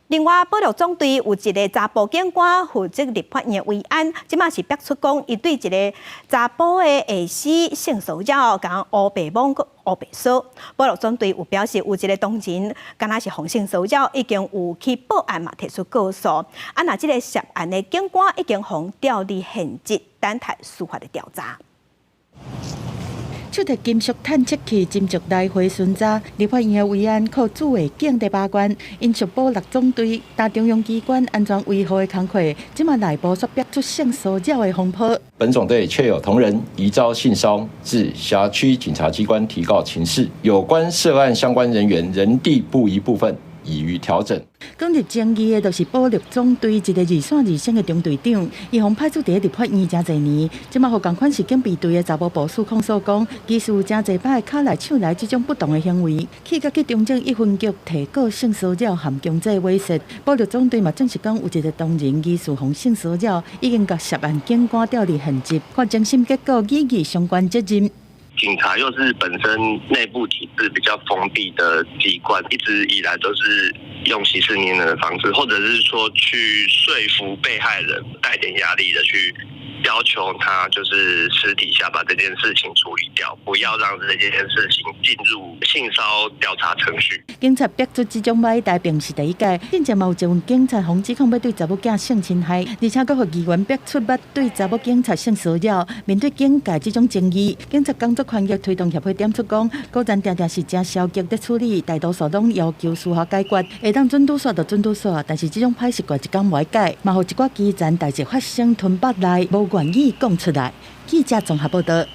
另外，保育总队有一个查甫警官负责立法院维安，即马是逼出讲，伊对一个查甫的下死性骚扰，讲乌白网、乌白锁。保育总队有表示，有一个同仁，敢若是防性骚扰，已经有去报案嘛，提出告诉。那这个涉案的警官已经从调离现职，等待司法的调查。手提金属探测器斟酌来回巡查，立法院维安科主委警第8关，因属保育总队担中央机关安全维护的工作，即马内部所逼出性骚扰的风波。本总队确有同仁疑遭性骚至辖区警察机关提告情事，有关涉案相关人员人地不一部分已予调整。今日争议的就是保育总队一个二线二线的中队长，伊互派出伫立法院真侪年，即马互共款是警备队的查某部署控诉讲，疑似有真侪摆骹来手来这种不当的行为，去甲去中正1分局提告性骚扰含强制威胁。保育总队嘛证实讲，有一个同仁疑似互性骚扰，已经甲涉案警官调离现职，看侦讯结果依据相关责任。警察又是本身内部体制比较封闭的机关，一直以来都是用息事宁人的方式，或者是说去说服被害人，带点压力的去要求他就是私底下把这件事情处理掉，不要让这件事情进入性骚调查程序。警察逼出这种歹代并是第一届，并且嘛有一份警察防指控要对查某囝性侵害，而且佫互议员逼出捌对查某警察性骚扰。面对警界这种争议，警察工作权益推动协会点出讲，果然定定是真消极在处理，大多数拢要求司法解决，会当准拄煞就准拄煞，但是这种歹习惯一天袂改，嘛互一寡基层代志发生吞巴来，无愿意讲出来。记者综合报道。